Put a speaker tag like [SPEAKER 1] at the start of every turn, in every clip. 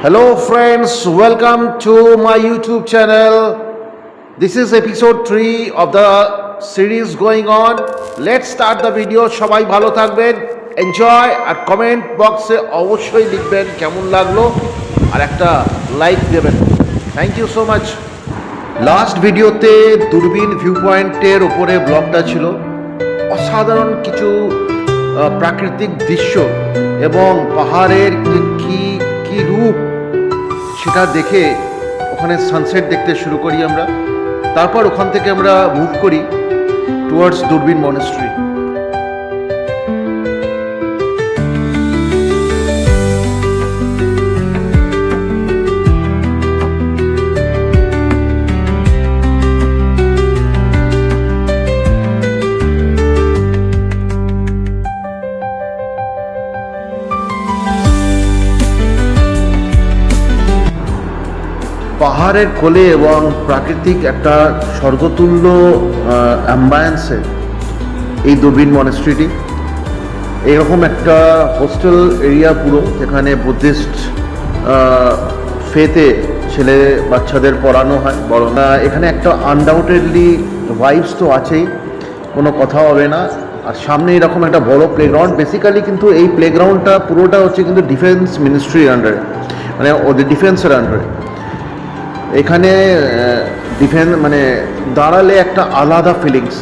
[SPEAKER 1] Hello friends, welcome to my YouTube channel. This is episode 3 of the series going on. Let's start the video. সবাই ভালো থাকবেন, enjoy, আর comment বক্সে অবশ্যই লিখবেন কেমন লাগলো আর একটা লাইক দেবেন। Thank you so much. Last ভিডিওতে দূরবীন ভিউ পয়েন্টের উপরে ব্লগটা ছিল। অসাধারণ কিছু প্রাকৃতিক দৃশ্য এবং পাহাড়ের কি রূপ সেটা দেখে ওখানে সানসেট দেখতে শুরু করি আমরা। তারপর ওখান থেকে আমরা মুভ করি টুয়ার্ডস দূরবীন মনেস্ট্রি। পাহাড়ের কোলে এবং প্রাকৃতিক একটা স্বর্গতুল্য অ্যাম্বায়েন্সে এই দূরবীন মনেস্ট্রিটি। এইরকম একটা হোস্টেল এরিয়া পুরো, যেখানে বুদ্ধিস্ট ফেতে ছেলে বাচ্চাদের পড়ানো হয়। বড় এখানে একটা আনডাউটেডলি ভাইবস তো আছেই, কোনো কথা হবে না। আর সামনে এরকম একটা বড় প্লেগ্রাউন্ড। বেসিক্যালি কিন্তু এই প্লেগ্রাউন্ডটা পুরোটা হচ্ছে কিন্তু ডিফেন্স মিনিস্ট্রির আন্ডারে, মানে ওদের ডিফেন্সের আন্ডারে। এখানে ডিফেন্স মানে দাঁড়ালে একটা আলাদা ফিলিংস।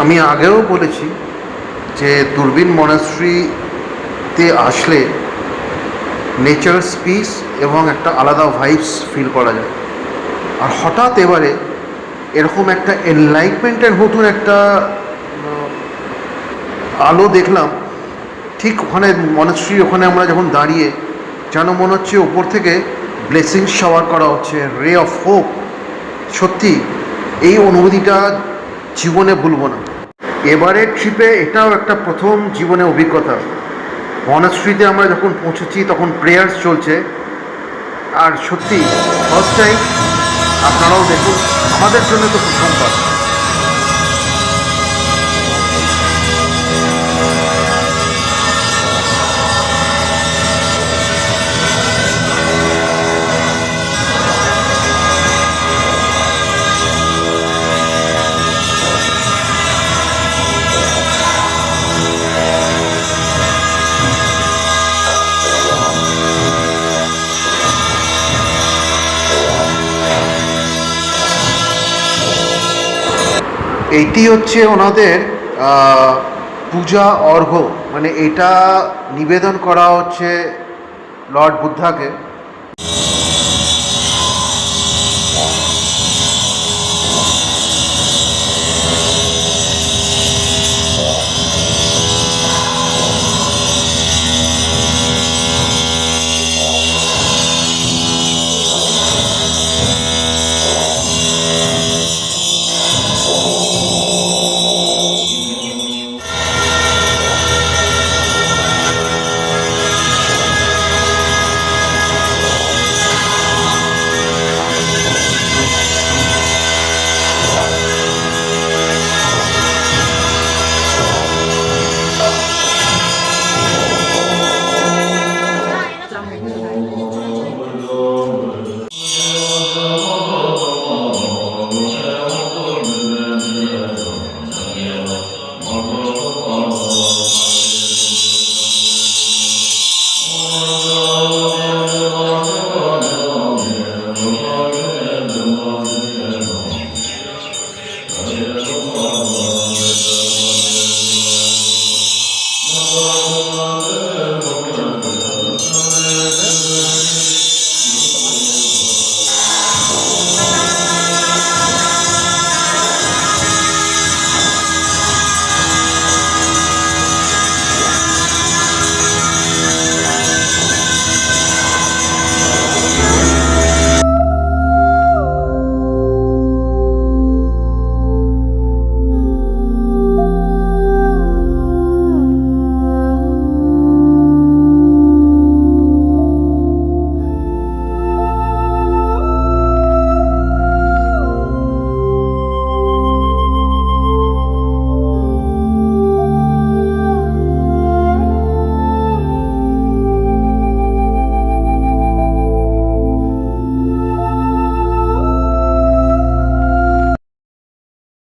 [SPEAKER 1] আমি আগেও বলেছি যে দূরবীন মনেস্ট্রিতে আসলে নেচার পিস এবং একটা আলাদা ভাইবস ফিল করা যায়। আর হঠাৎ এবারে এরকম একটা এনলাইটমেন্টের নতুন একটা আলো দেখলাম ঠিক ওখানে মনেস্ট্রি। ওখানে আমরা যখন দাঁড়িয়ে যেন মনে হচ্ছে ওপর থেকে ব্লেসিংস শাওয়ার করা হচ্ছে, রে অফ হোপ। সত্যি এই অনুভূতিটা জীবনে ভুলব না। এবারের ট্রিপে এটাও একটা প্রথম জীবনে অভিজ্ঞতা। মনেস্ট্রিতে আমরা যখন পৌঁছেছি তখন প্রেয়ার্স চলছে, আর সত্যি ফার্স্ট টাইম। আপনারাও দেখুন, আমাদের জন্য তো প্রথমবার। এইটি হচ্ছে ওনাদের পূজা অর্ঘ্য, মানে এটা নিবেদন করা হচ্ছে লর্ড বুদ্ধাকে।
[SPEAKER 2] Lord.